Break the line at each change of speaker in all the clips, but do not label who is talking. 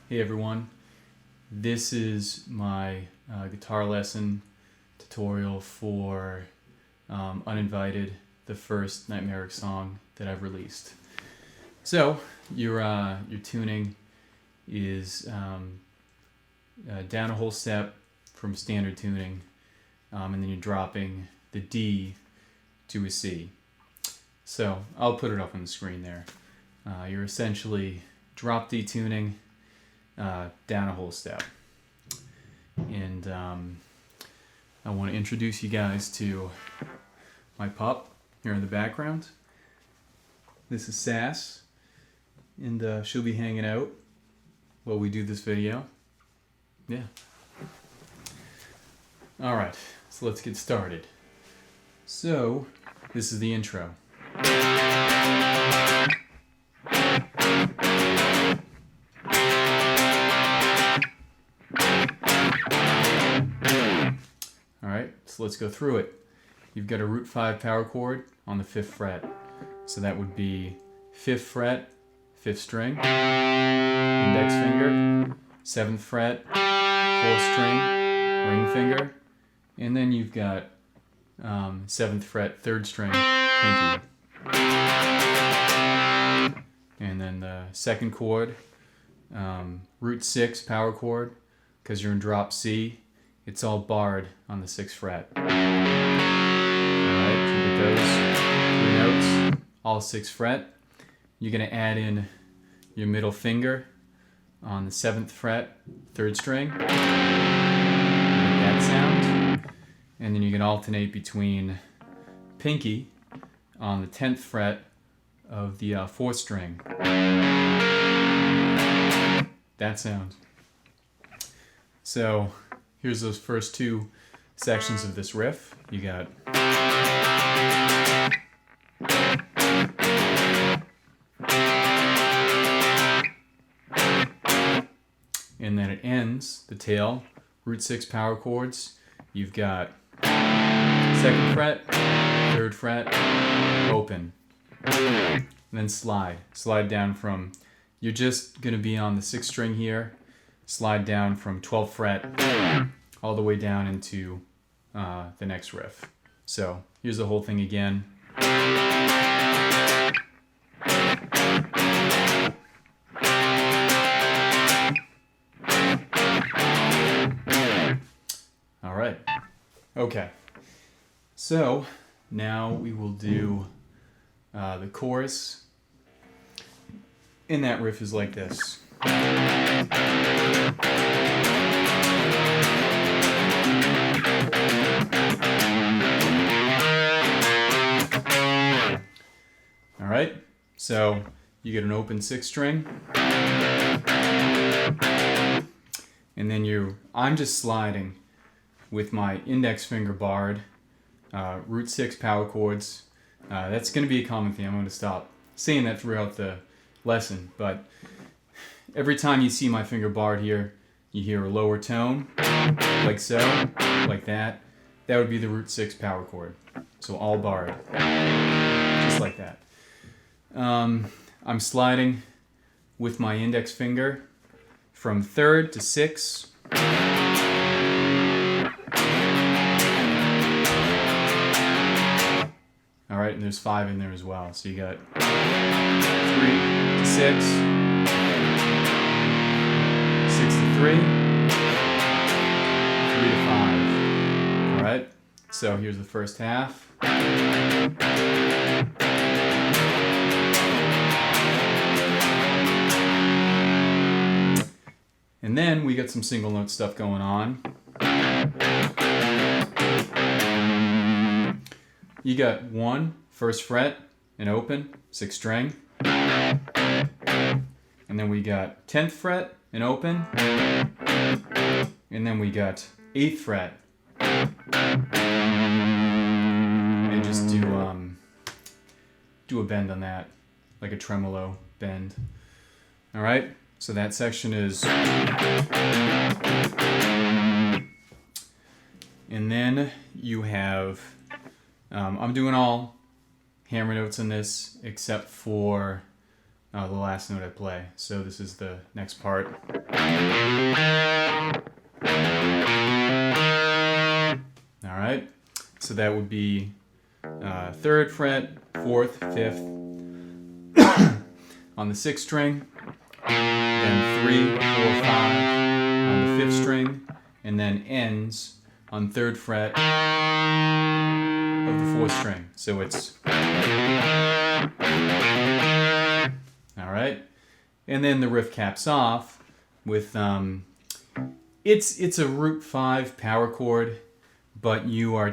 Hey everyone, this is my guitar lesson tutorial for Uninvited, the first Nightmaric song that I've released. So your tuning is down a whole step from standard tuning, and then you're dropping the D to a C. So I'll put it up on the screen there. You're essentially drop D tuning down a whole step. And I want to introduce you guys to my pup here in the background. This is Sass, and she'll be hanging out while we do this video. Yeah. Alright, so let's get started. So, this is the intro. Alright, so let's go through it. You've got a root 5 power chord on the 5th fret. So that would be 5th fret, 5th string, index finger, 7th fret, 4th string, ring finger, and then you've got 7th fret, 3rd string, pinky. And then the second chord, root 6 power chord, because you're in drop C. It's all barred on the 6th fret. Alright, so you get those 3 notes, all 6th fret. You're going to add in your middle finger on the 7th fret, 3rd string. Make that sound. And then you can alternate between pinky on the 10th fret of the 4th string. That sound. So here's those first two sections of this riff. You got and then it ends, the tail, root 6 power chords. You've got 2nd fret, 3rd fret, open. And then slide down from, you're just going to be on the 6th string here, slide down from 12th fret all the way down into the next riff. So here's the whole thing again. All right. Okay. So now we will do the chorus. And that riff is like this. Alright, so you get an open 6th string. And then I'm just sliding with my index finger barred, root 6 power chords. That's going to be a common theme. I'm going to stop saying that throughout the lesson, but every time you see my finger barred here, you hear a lower tone, like so, like that. That would be the root 6 power chord. So all barred, just like that. I'm sliding with my index finger from 3rd to 6th. Alright, and there's 5 in there as well. So you got 3 to 6, 6 to 3, 3 to 5. Alright, so here's the first half. And then we got some single note stuff going on. You got 1, 1st fret, and open, 6th string. And then we got 10th fret, and open. And then we got 8th fret. And just do a bend on that, like a tremolo bend. All right, so that section is. And then you have, I'm doing all hammer notes in this except for the last note I play. So this is the next part. All right, so that would be 3rd fret, 4th, 5th on the 6th string, then 3, 4, 5 on the 5th string, and then ends on 3rd fret of the 4th string. So it's all right, and then the riff caps off with it's a root 5 power chord, but you're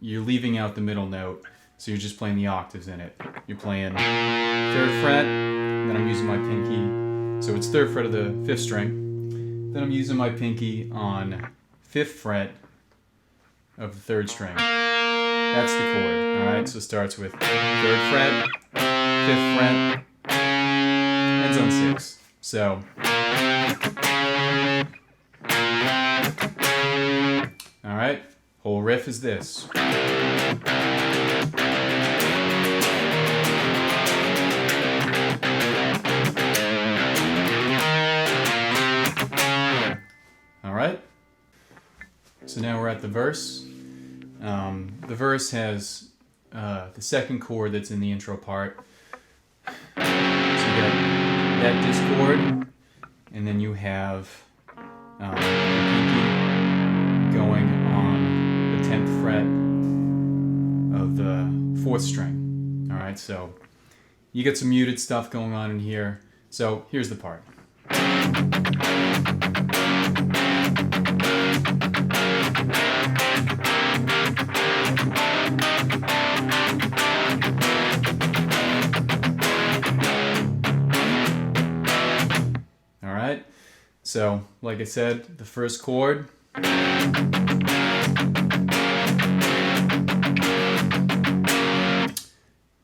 leaving out the middle note, so you're just playing the octaves in it. You're playing 3rd fret, then I'm using my pinky, so it's 3rd fret of the 5th string, then I'm using my pinky on 5th fret of the 3rd string. That's the chord. All right, so it starts with 3rd fret, 5th fret, ends on 6th. So all right, whole riff is this. All right, so now we're at the verse. The verse has the 2nd chord that's in the intro part. So you got that discord, and then you have the pinky going on the 10th fret of the 4th string. All right, so you get some muted stuff going on in here. So here's the part. All right, so like I said, the first chord.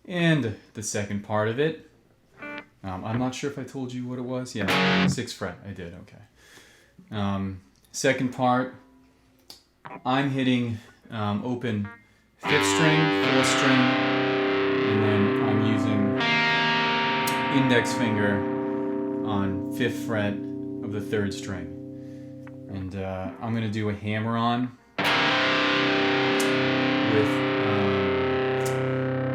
And the 2nd part of it. I'm not sure if I told you what it was. Yeah, 6th fret. I did. Okay. 2nd part, I'm hitting open 5th string, 4th string, and then I'm using index finger on 5th fret of the 3rd string. And I'm going to do a hammer-on with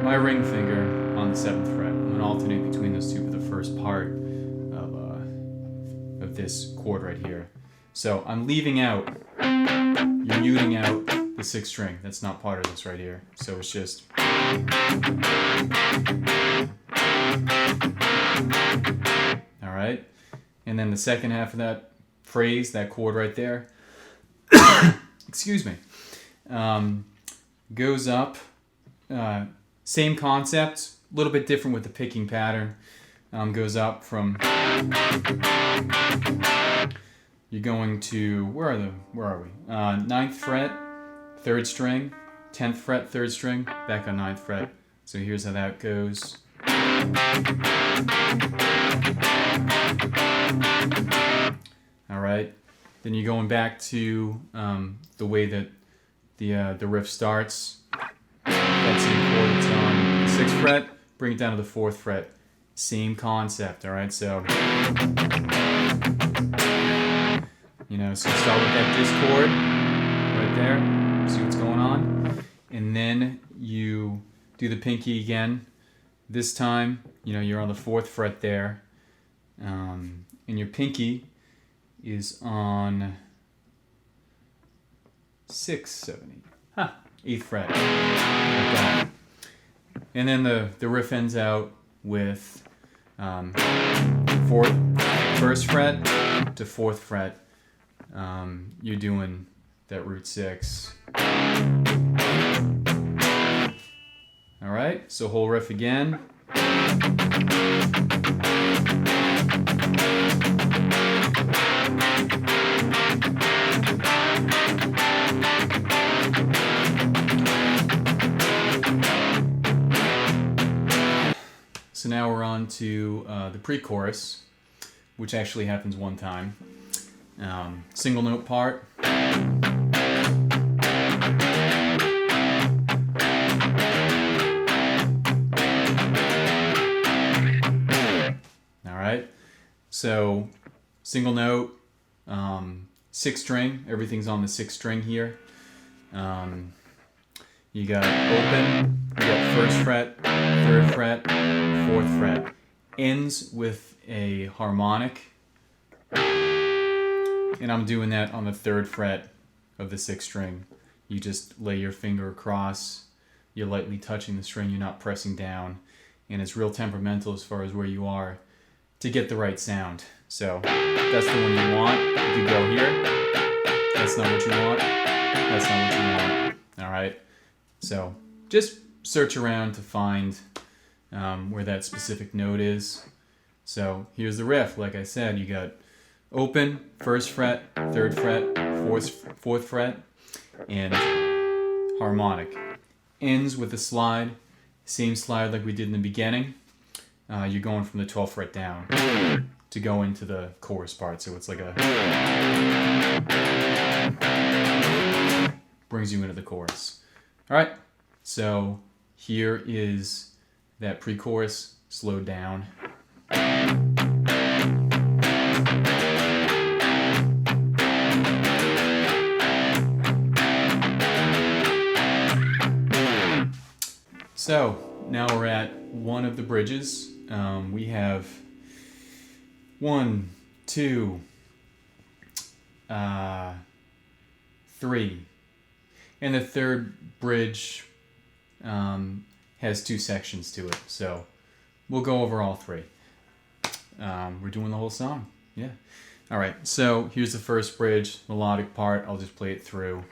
my ring finger on the 7th fret. I'm going to alternate between those two for the first part of this chord right here. So I'm leaving out, you're muting out the 6th string. That's not part of this right here. So it's just... All right. And then the second half of that phrase, that chord right there, excuse me, goes up. Same concept, a little bit different with the picking pattern. Goes up from, you're going to, where are we? 9th fret, 3rd string, 10th fret, 3rd string, back on 9th fret. So here's how that goes. All right, then you're going back to the way that the riff starts. That same chord that's on the 6th fret, bring it down to the 4th fret. Same concept, all right? So, so start with that discord right there. See what's going on? And then you do the pinky again. This time, you're on the 4th fret there. And your pinky is on 6, 7, 8. 8th fret. Like that. And then the riff ends out with 1st fret to 4th fret. You're doing that root 6. All right, so whole riff again. So now we're on to the pre-chorus, which actually happens one time. Single note part. So single note, 6th string, everything's on the 6th string here. You got open, you got 1st fret, 3rd fret, 4th fret. Ends with a harmonic, and I'm doing that on the 3rd fret of the 6th string. You just lay your finger across, you're lightly touching the string, you're not pressing down, and it's real temperamental as far as where you are to get the right sound. So that's the one you want. You could go here. That's not what you want. That's not what you want. All right. So just search around to find where that specific note is. So here's the riff. Like I said, you got open, 1st fret, 3rd fret, 4th fret, and harmonic. Ends with a slide. Same slide like we did in the beginning. You're going from the 12th fret down to go into the chorus part. So it's like a... brings you into the chorus. All right. So here is that pre-chorus slowed down. So now we're at one of the bridges. We have 1, 2, 3. And the 3rd bridge has 2 sections to it. So we'll go over all 3. We're doing the whole song. Yeah. All right. So here's the 1st bridge, melodic part. I'll just play it through.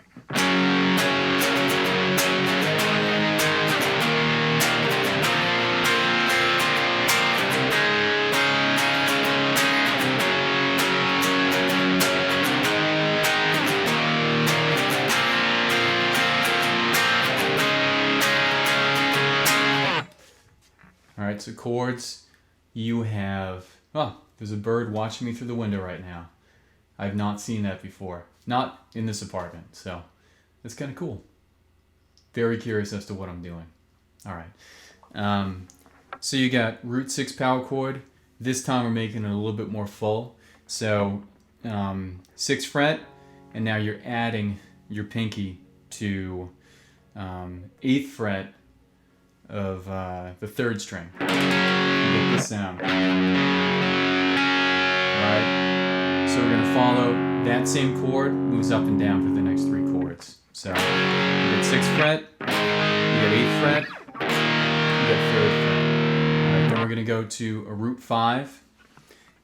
Alright, so chords, you have... Oh, there's a bird watching me through the window right now. I've not seen that before. Not in this apartment, so that's kind of cool. Very curious as to what I'm doing. Alright. So you got root 6 power chord. This time we're making it a little bit more full. So 6th fret, and now you're adding your pinky to 8th fret of the 3rd string. You get this sound. Alright, so we're going to follow that same chord, moves up and down for the next 3 chords. So you get 6th fret, you get 8th fret, you get 3rd fret. Alright, then we're going to go to a root 5,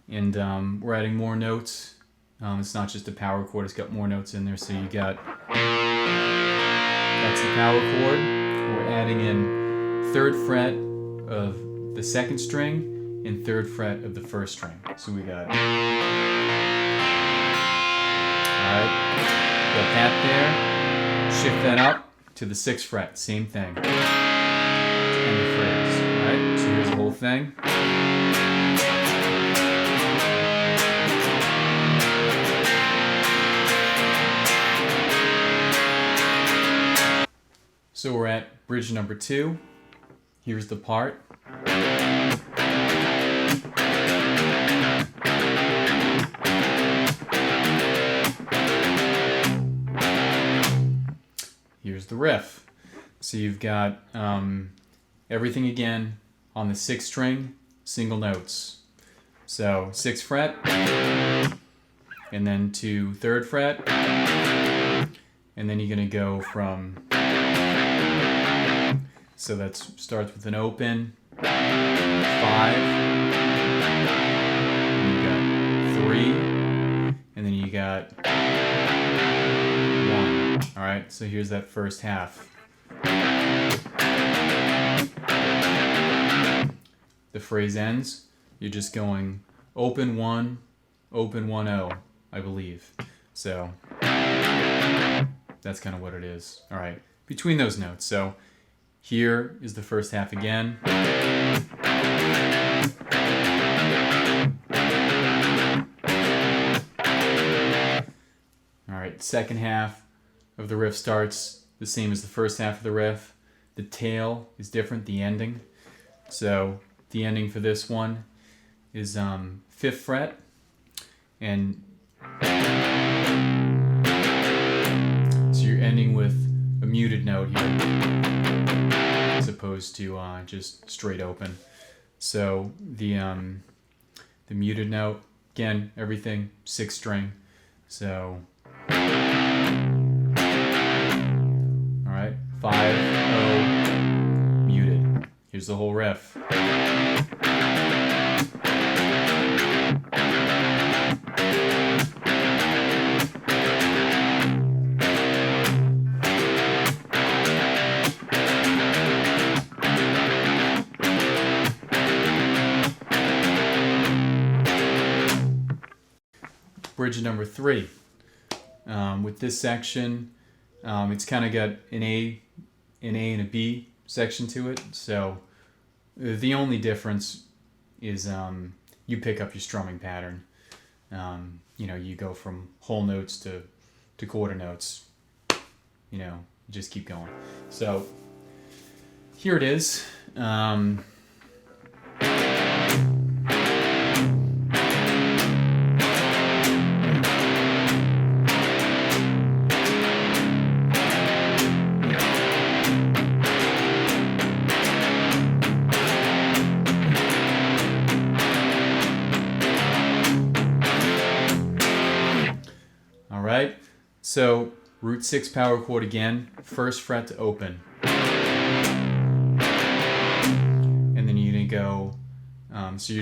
and we're adding more notes. It's not just a power chord, it's got more notes in there. So you got, that's the power chord. We're adding in 3rd fret of the 2nd string and 3rd fret of the 1st string. So we got, alright, got that there. Shift that up to the 6th fret, same thing. And the phrase, alright? So here's the whole thing. So we're at bridge number 2. Here's the part. Here's the riff. So you've got everything again on the 6th string, single notes. So 6th fret, and then to 3rd fret, and then you're going to go from... So that starts with an open, 5, and you got 3, and then you got 1. All right, so here's that first half. The phrase ends, you're just going open 1, open 1-0, I believe. So that's kind of what it is. All right, between those notes. So here is the first half again. All right, second half of the riff starts the same as the first half of the riff. The tail is different, the ending. So the ending for this one is 5th fret, and so you're ending with a muted note here as opposed to just straight open. So the muted note, again, everything 6th string. So all right, 5-0 muted. Here's the whole riff. Bridge number 3. With this section, it's kind of got an A and a B section to it. So the only difference is you pick up your strumming pattern. You go from whole notes to quarter notes. You just keep going. So here it is. So root 6 power chord again, 1st fret to open. And then you're gonna go, so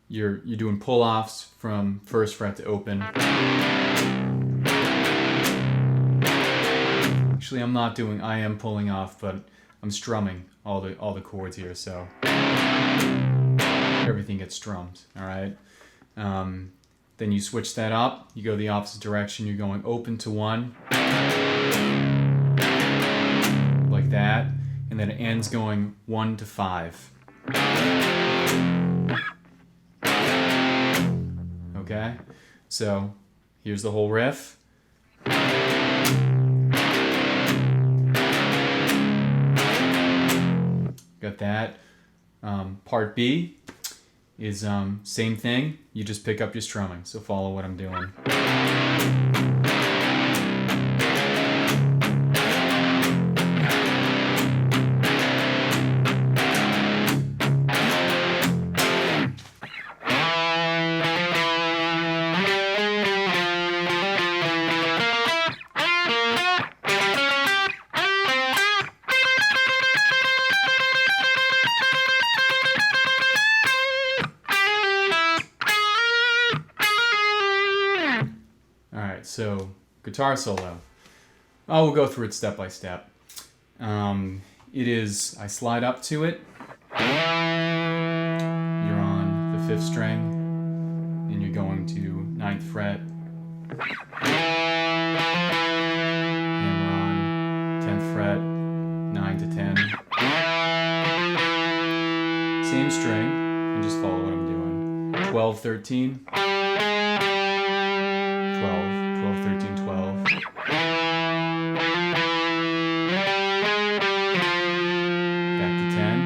you're doing pull-offs from 1st fret to open. Actually, I am pulling off, but I'm strumming all the chords here, so everything gets strummed, all right? Then you switch that up, you go the opposite direction, you're going open to 1, like that, and then it ends going 1 to 5. Okay, so here's the whole riff. Got that. Part B is same thing, you just pick up your strumming, so follow what I'm doing. So guitar solo. We'll go through it step by step. It is, I slide up to it. You're on the 5th string, and you're going to 9th fret. And we're on 10th fret, 9 to 10. Same string, and just follow what I'm doing. 12, 13. 12. 12, 13, 12. Back to 10.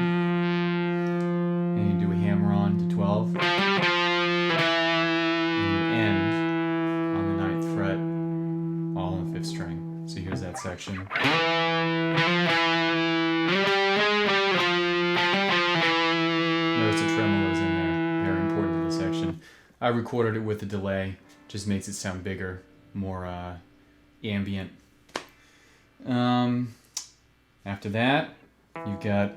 And you do a hammer on to 12. And you end on the 9th fret, all on the 5th string. So here's that section. Notice the tremolos in there. Very important to the section. I recorded it with a delay. Just makes it sound bigger, more ambient. After that, you've got,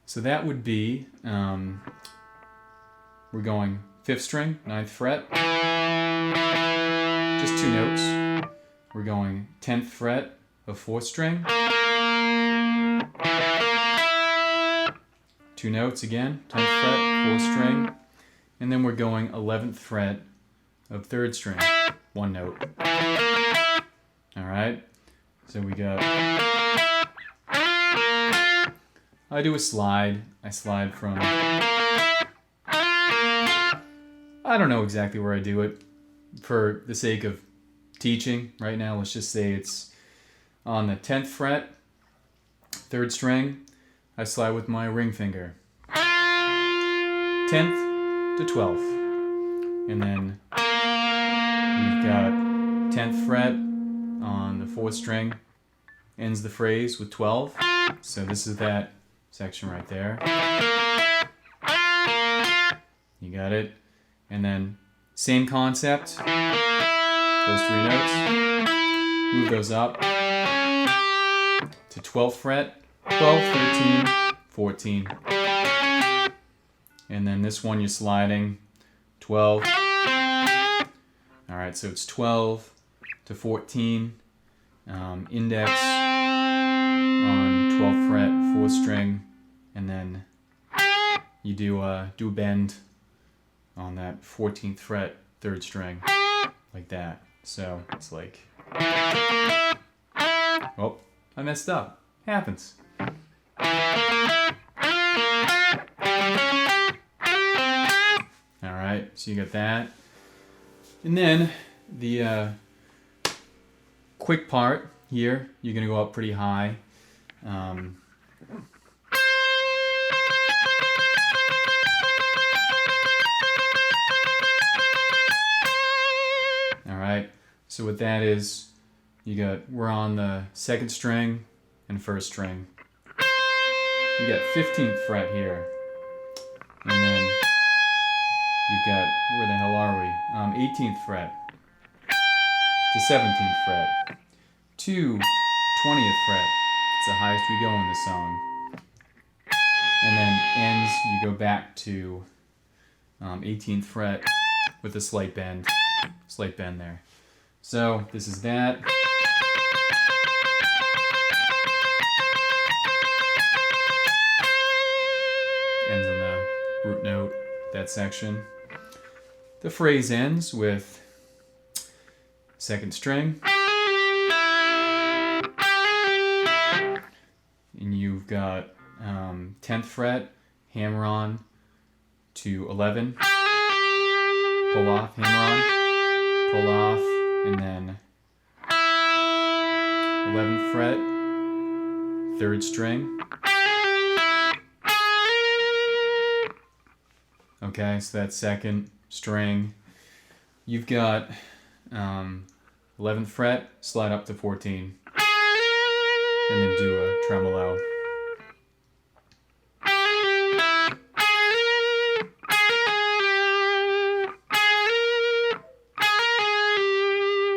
so that would be, we're going 5th string, 9th fret, just 2 notes. We're going 10th fret of 4th string, 2 notes again, 10th fret, 4th string, and then we're going 11th fret of 3rd string, 1 note. All right, so we got, I do a slide. I slide from, I don't know exactly where I do it. For the sake of teaching right now, let's just say it's on the 10th fret, 3rd string, I slide with my ring finger. 10th to 12th. And then we've got 10th fret on the 4th string, ends the phrase with 12. So this is that section right there. You got it. And then same concept, those 3 notes, move those up to 12th fret, 12, 13, 14. And then this one you're sliding 12. All right, so it's 12 to 14, index on 12th fret, 4th string, and then you do a bend on that 14th fret, 3rd string, like that. So it's like, oh, I messed up. Happens. All right, so you got that. And then the quick part here, you're gonna go up pretty high. All right, so what that is, we're on the 2nd string and 1st string. You got 15th fret here, and then you've got, where the hell are we? 18th fret to 17th fret to 20th fret. It's the highest we go in this song. And then ends, you go back to 18th fret with a slight bend there. So this is that. Ends on the root note, that section. The phrase ends with 2nd string. And you've got 10th fret, hammer on to 11. Pull off, hammer on, pull off, and then 11th fret, 3rd string. Okay, so that's 2nd string. You've got 11th fret, slide up to 14, and then do a tremolo.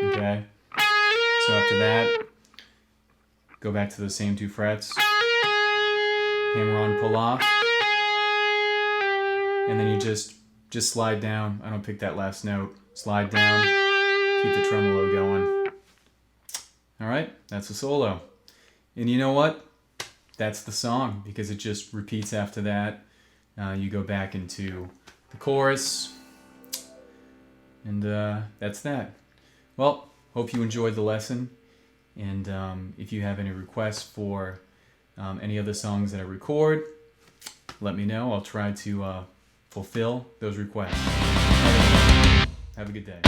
Okay, so after that, go back to the same 2 frets, hammer on, pull off, and then you just slide down. I don't pick that last note. Slide down, keep the tremolo going. All right, that's a solo. And you know what? That's the song, because it just repeats after that. You go back into the chorus, and that's that. Well, hope you enjoyed the lesson. And if you have any requests for any other songs that I record, let me know. I'll try to fulfill those requests. Have a good day.